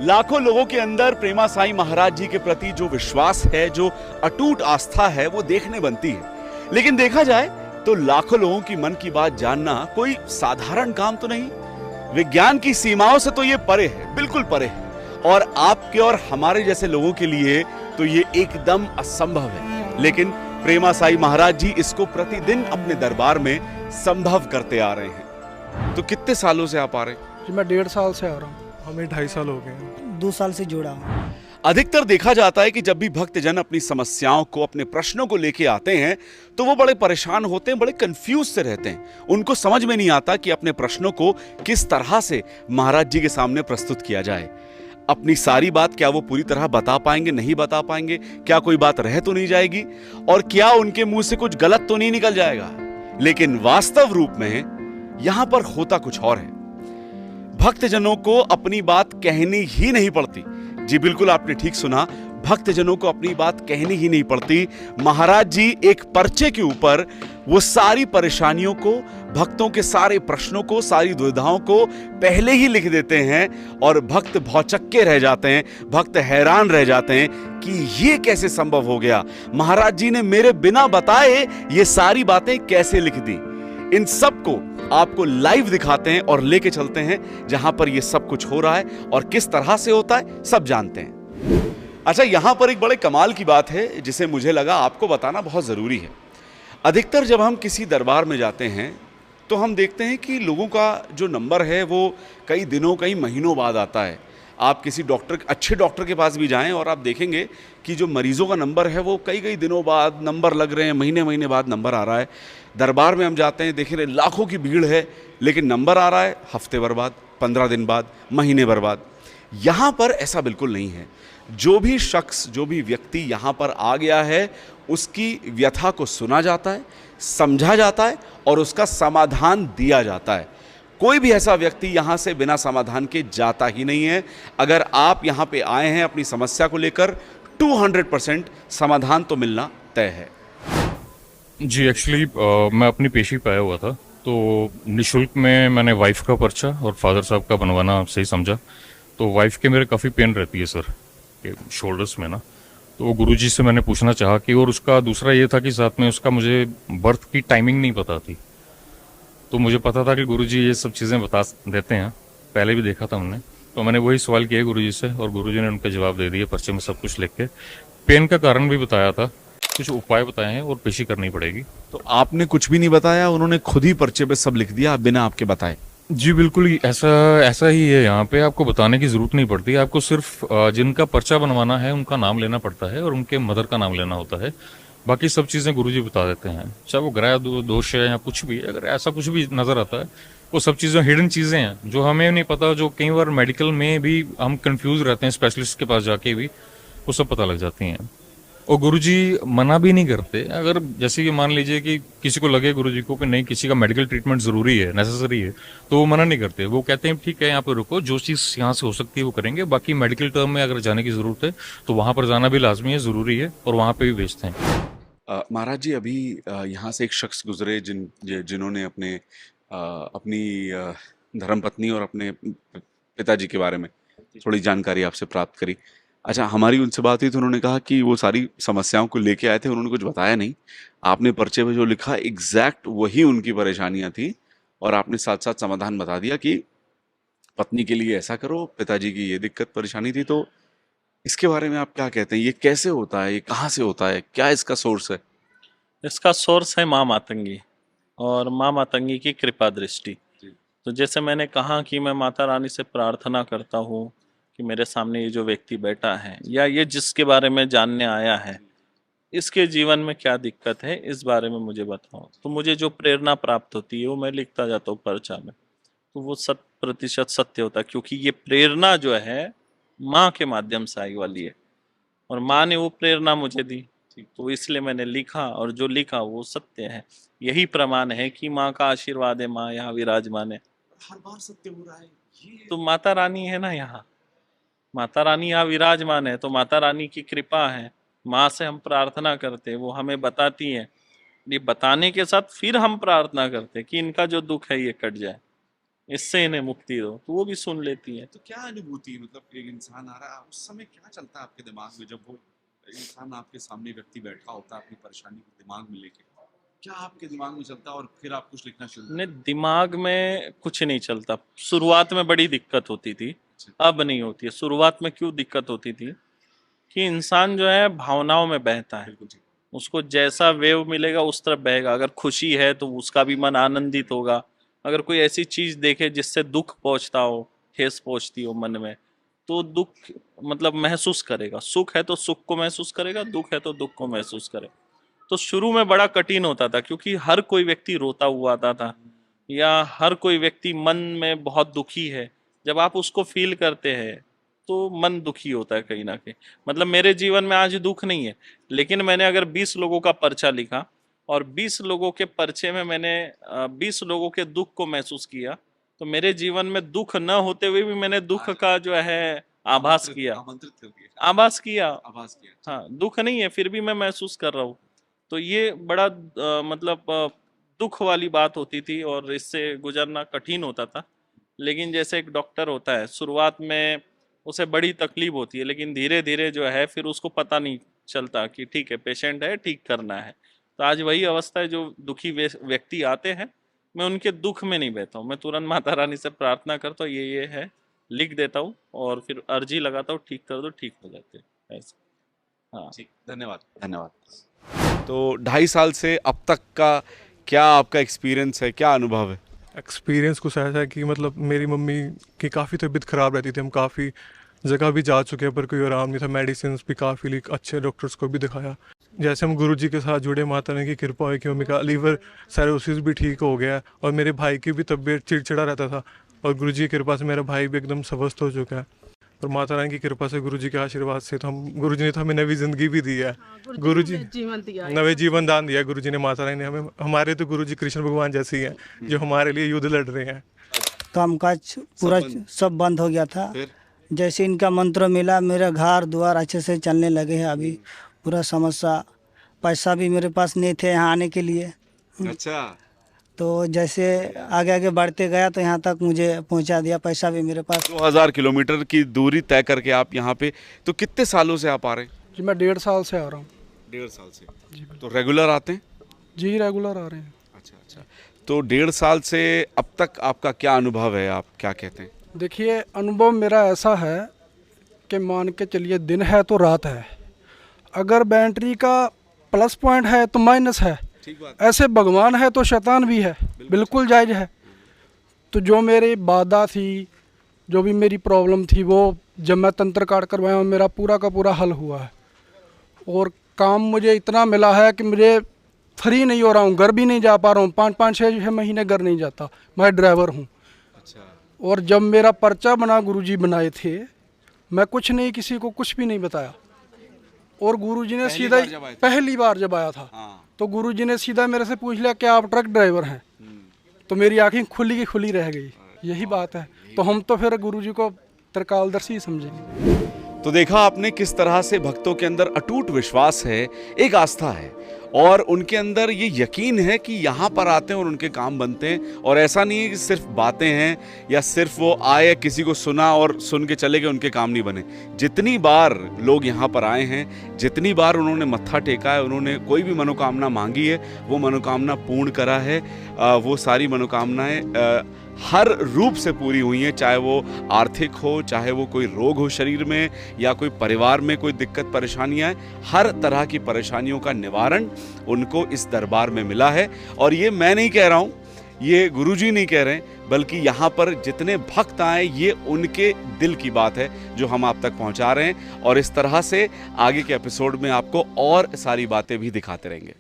लाखों लोगों के अंदर प्रेमा साईं महाराज जी के प्रति जो विश्वास है, जो अटूट आस्था है, वो देखने बनती है। लेकिन देखा जाए तो लाखों लोगों की मन की बात जानना कोई साधारण काम तो नहीं। विज्ञान की सीमाओं से तो ये परे है, बिल्कुल परे है। और आपके और हमारे जैसे लोगों के लिए तो ये एकदम असंभव है। लेकिन प्रेमा साईं महाराज जी इसको प्रतिदिन अपने दरबार में संभव करते आ रहे हैं। तो कितने सालों से आप आ रहे हैं? जी मैं 1.5 साल से आ रहा हूँ। हमें 2.5 साल हो गए। 2 साल से जुड़ा हूँ। अधिकतर देखा जाता है कि जब भी भक्तजन अपनी समस्याओं को, अपने प्रश्नों को लेके आते हैं तो वो बड़े परेशान होते हैं, बड़े कंफ्यूज से रहते हैं। उनको समझ में नहीं आता कि अपने प्रश्नों को किस तरह से महाराज जी के सामने प्रस्तुत किया जाए। अपनी सारी बात क्या वो पूरी तरह बता पाएंगे, नहीं बता पाएंगे? क्या कोई बात रह तो नहीं जाएगी? और क्या उनके मुंह से कुछ गलत तो नहीं निकल जाएगा? लेकिन वास्तव रूप में यहां पर होता कुछ और है। भक्तजनों को अपनी बात कहनी ही नहीं पड़ती। जी बिल्कुल, आपने ठीक सुना, भक्तजनों को अपनी बात कहनी ही नहीं पड़ती। महाराज जी एक पर्चे के ऊपर वो सारी परेशानियों को, भक्तों के सारे प्रश्नों को, सारी दुविधाओं को पहले ही लिख देते हैं और भक्त भौचक्के रह जाते हैं, भक्त हैरान रह जाते हैं कि ये कैसे संभव हो गया। महाराज जी ने मेरे बिना बताए ये सारी बातें कैसे लिख दी। इन सब को आपको लाइव दिखाते हैं और लेके चलते हैं जहां पर ये सब कुछ हो रहा है और किस तरह से होता है सब जानते हैं। अच्छा, यहां पर एक बड़े कमाल की बात है जिसे मुझे लगा आपको बताना बहुत जरूरी है। अधिकतर जब हम किसी दरबार में जाते हैं तो हम देखते हैं कि लोगों का जो नंबर है वो कई दिनों, कई महीनों बाद आता है। आप किसी डॉक्टर, अच्छे डॉक्टर के पास भी जाएं और आप देखेंगे कि जो मरीजों का नंबर है वो कई दिनों बाद नंबर लग रहे हैं, महीने बाद नंबर आ रहा है। दरबार में हम जाते हैं, देख रहे लाखों की भीड़ है, लेकिन नंबर आ रहा है हफ्ते भर बाद, 15 दिन बाद, महीने भर बाद। यहाँ पर ऐसा बिल्कुल नहीं है। जो भी शख्स, जो भी व्यक्ति यहाँ पर आ गया है, उसकी व्यथा को सुना जाता है, समझा जाता है और उसका समाधान दिया जाता है। कोई भी ऐसा व्यक्ति यहाँ से बिना समाधान के जाता ही नहीं है। अगर आप यहाँ पे आए हैं अपनी समस्या को लेकर, 200% समाधान तो मिलना तय है। जी एक्चुअली मैं अपनी पेशी पे आया हुआ था, तो निःशुल्क में मैंने वाइफ का पर्चा और फादर साहब का बनवाना सही समझा। तो वाइफ के मेरे काफ़ी पेन रहती है सर के शोल्डर्स में ना, तो गुरुजी से मैंने पूछना चाहा कि, और उसका दूसरा ये था कि साथ में उसका मुझे बर्थ की टाइमिंग नहीं पता थी। तो मुझे पता था कि गुरुजी ये सब चीज़ें बता देते हैं, पहले भी देखा था हमने। तो मैंने वही सवाल किया गुरुजी से और गुरुजी ने उनके जवाब दे दिए, पर्चे में सब कुछ लिख के। पेन का कारण भी बताया था, कुछ उपाय बताए हैं और पेशी करनी पड़ेगी। तो आपने कुछ भी नहीं बताया, उन्होंने खुद ही पर्चे पे सब लिख दिया बिना आपके बताए? जी बिल्कुल, ऐसा ही है। यहाँ पे आपको बताने की जरूरत नहीं पड़ती। आपको सिर्फ जिनका पर्चा बनवाना है उनका नाम लेना पड़ता है और उनके मदर का नाम लेना होता है। बाकी सब चीज़ें गुरुजी बता देते हैं, चाहे वो ग्रह दोष है या कुछ भी। अगर ऐसा कुछ भी नजर आता है, वो सब चीज़ें हिडन चीज़ें हैं जो हमें नहीं पता, जो कई बार मेडिकल में भी हम कंफ्यूज रहते हैं, स्पेशलिस्ट के पास जाके भी वो सब पता लग जाती हैं। और गुरुजी मना भी नहीं करते। अगर जैसे कि मान लीजिए कि किसी को लगे गुरुजी को कि नहीं, किसी का मेडिकल ट्रीटमेंट जरूरी है, नेसेसरी है, तो वो मना नहीं करते। वो कहते हैं ठीक है, यहाँ पे रुको, जो चीज़ यहाँ से हो सकती है वो करेंगे। बाकी मेडिकल टर्म में अगर जाने की जरूरत है तो वहां पर जाना भी लाजमी है, जरूरी है, और वहां पे भी भेजते हैं। महाराज जी, अभी यहाँ से एक शख्स गुजरे जिन्होंने अपनी धर्मपत्नी और अपने पिताजी के बारे में थोड़ी जानकारी आपसे प्राप्त करी। अच्छा, हमारी उनसे बात हुई तो उन्होंने कहा कि वो सारी समस्याओं को लेके आए थे, उन्होंने कुछ बताया नहीं। आपने पर्चे पे जो लिखा एग्जैक्ट वही उनकी परेशानियां थी और आपने साथ साथ समाधान बता दिया कि पत्नी के लिए ऐसा करो, पिताजी की ये दिक्कत परेशानी थी। तो इसके बारे में आप क्या कहते हैं? ये कैसे होता है, ये कहाँ से होता है, क्या इसका सोर्स है? इसका सोर्स है माँ मातंगी और माँ मातंगी की कृपा दृष्टि। तो जैसे मैंने कहा कि मैं माता रानी से प्रार्थना करता हूँ कि मेरे सामने ये जो व्यक्ति बैठा है या ये जिसके बारे में जानने आया है, इसके जीवन में क्या दिक्कत है, इस बारे में मुझे बताओ। तो मुझे जो प्रेरणा प्राप्त होती है वो मैं लिखता जाता हूँ पर्चा में। तो वो 100% सत्य होता है, क्योंकि ये प्रेरणा जो है माँ के माध्यम से आई वाली है और माँ ने वो प्रेरणा मुझे दी। तो इसलिए मैंने लिखा और जो लिखा वो सत्य है। यही प्रमाण है कि माँ का आशीर्वाद है, माँ यहाँ विराजमान है। हर बार सत्य हो रहा है ये। तो माता रानी है ना यहाँ, माता रानी यहाँ विराजमान है, तो माता रानी की कृपा है। माँ से हम प्रार्थना करते, वो हमें बताती है। ये बताने के साथ फिर हम प्रार्थना करते कि इनका जो दुख है ये कट जाए। इससे इन्हें मुक्ति दो, तो वो भी सुन लेती है। तो क्या अनुभूति, मतलब एक इंसान आ रहा है, उस समय क्या चलता है आपके दिमाग में जब वो इंसान आपके सामने व्यक्ति बैठा होता है अपनी परेशानी को दिमाग में लेके, क्या आपके दिमाग में चलता है और फिर आप कुछ लिखना शुरू नहीं, दिमाग में कुछ नहीं चलता। शुरुआत में बड़ी दिक्कत होती थी, अब नहीं होती है। शुरुआत में क्यों दिक्कत होती थी कि इंसान जो है भावनाओं में बहता है, बिल्कुल जी। उसको जैसा वेव मिलेगा उस तरफ बहेगा। अगर खुशी है तो उसका भी मन आनंदित होगा, अगर कोई ऐसी चीज देखे जिससे दुख पहुंचता हो, ठेस पहुंचती हो मन में, तो दुख मतलब महसूस करेगा। सुख है तो सुख को महसूस करेगा, दुख है तो दुख को महसूस करेगा। तो शुरू में बड़ा कठिन होता था, क्योंकि हर कोई व्यक्ति रोता हुआ आता था, या हर कोई व्यक्ति मन में बहुत दुखी है। जब आप उसको फील करते हैं तो मन दुखी होता है कहीं ना कहीं। मतलब मेरे जीवन में आज दुख नहीं है, लेकिन मैंने अगर 20 लोगों का पर्चा लिखा और 20 लोगों के पर्चे में मैंने 20 लोगों के दुख को महसूस किया, तो मेरे जीवन में दुख न होते हुए भी मैंने दुख का जो है आभास किया, आमंत्रित कर दिया, आभास किया। आभास किया। हाँ, दुख नहीं है फिर भी मैं महसूस कर रहा हूँ। तो ये बड़ा मतलब दुख वाली बात होती थी और इससे गुजरना कठिन होता था। लेकिन जैसे एक डॉक्टर होता है, शुरुआत में उसे बड़ी तकलीफ होती है, लेकिन धीरे धीरे जो है फिर उसको पता नहीं चलता कि ठीक है, पेशेंट है, ठीक करना है। तो आज वही अवस्था है, जो दुखी व्यक्ति आते हैं मैं उनके दुख में नहीं बहता हूँ, मैं तुरंत माता रानी से प्रार्थना करता हूँ, ये है, लिख देता हूँ और फिर अर्जी लगाता हूँ, ठीक कर दो, ठीक हो जाते हैं ऐसे। हाँ, ठीक, धन्यवाद धन्यवाद। तो 2.5 साल से अब तक का क्या आपका एक्सपीरियंस है, क्या अनुभव है? एक्सपीरियंस कुछ ऐसा है कि मतलब मेरी मम्मी की काफ़ी तबीयत ख़राब रहती थी, हम काफ़ी जगह भी जा चुके हैं पर कोई आराम नहीं था, मेडिसिन भी काफ़ी अच्छे डॉक्टर्स को भी दिखाया। जैसे हम गुरुजी के साथ जुड़े, माता रानी की कृपा हुई कि मम्मी का लीवर साइरोसिस भी ठीक हो गया और मेरे भाई की भी तबीयत चिड़चिड़ा रहता था और गुरुजी की कृपा से मेरा भाई भी एकदम स्वस्थ हो चुका है। और माता रानी की कृपा से, गुरुजी के आशीर्वाद से, तो हम गुरुजी ने तो हमें नवी जिंदगी भी दी है। गुरुजी नवे जीवन दान दिया गुरुजी ने, माता रानी ने हमें। हमारे तो गुरुजी कृष्ण भगवान जैसे ही हैं जो हमारे लिए युद्ध लड़ रहे हैं। कामकाज पूरा सब बंद हो गया था। जैसे इनका मंत्र मिला, मेरा घर द्वार अच्छे से चलने लगे हैं। अभी पूरा समस्या, पैसा भी मेरे पास नहीं थे यहाँ आने के लिए। अच्छा, तो जैसे आगे आगे बढ़ते गया तो यहाँ तक मुझे पहुँचा दिया, पैसा भी मेरे पास। 2000 किलोमीटर की दूरी तय करके आप यहाँ पे, तो कितने सालों से आप आ रहे हैं? जी मैं 1.5 साल से आ रहा हूँ। 1.5 साल से जी। तो रेगुलर आते हैं? जी रेगुलर आ रहे हैं। अच्छा अच्छा। तो 1.5 साल से अब तक आपका क्या अनुभव है, आप क्या कहते हैं? देखिए, अनुभव मेरा ऐसा है कि मान के चलिए दिन है तो रात है, अगर बैटरी का प्लस पॉइंट है तो माइनस है, ऐसे भगवान है तो शैतान भी है, बिल्कुल जायज़ है। तो जो मेरी बाधा थी, जो भी मेरी प्रॉब्लम थी, वो जब मैं तंत्र कार्ड करवाया मेरा पूरा का पूरा हल हुआ है। और काम मुझे इतना मिला है कि मुझे फ्री नहीं हो रहा हूँ, घर भी नहीं जा पा रहा हूँ, 5-6 महीने घर नहीं जाता। मैं ड्राइवर हूँ। और जब मेरा पर्चा बना, गुरुजी बनाए थे, मैं कुछ नहीं, किसी को कुछ भी नहीं बताया। और गुरुजी ने सीधा, पहली बार जब आया था, तो गुरुजी ने सीधा मेरे से पूछ लिया कि आप ट्रक ड्राइवर हैं? तो मेरी आंखें खुली की खुली रह गई। यही बात है। तो हम तो फिर गुरुजी को त्रिकालदर्शी समझेंगे। तो देखा आपने किस तरह से भक्तों के अंदर अटूट विश्वास है, एक आस्था है, और उनके अंदर ये यकीन है कि यहाँ पर आते हैं और उनके काम बनते हैं। और ऐसा नहीं है कि सिर्फ बातें हैं या सिर्फ वो आए, किसी को सुना और सुन के चले गए, उनके काम नहीं बने। जितनी बार लोग यहाँ पर आए हैं, जितनी बार उन्होंने मत्था टेका है, उन्होंने कोई भी मनोकामना मांगी है, वो मनोकामना पूर्ण करा है। वो सारी मनोकामनाएं हर रूप से पूरी हुई हैं, चाहे वो आर्थिक हो, चाहे वो कोई रोग हो शरीर में, या कोई परिवार में कोई दिक्कत परेशानियां हैं, हर तरह की परेशानियों का निवारण उनको इस दरबार में मिला है। और ये मैं नहीं कह रहा हूँ, ये गुरुजी नहीं कह रहे हैं, बल्कि यहाँ पर जितने भक्त आए, ये उनके दिल की बात है जो हम आप तक पहुँचा रहे हैं। और इस तरह से आगे के एपिसोड में आपको और सारी बातें भी दिखाते रहेंगे।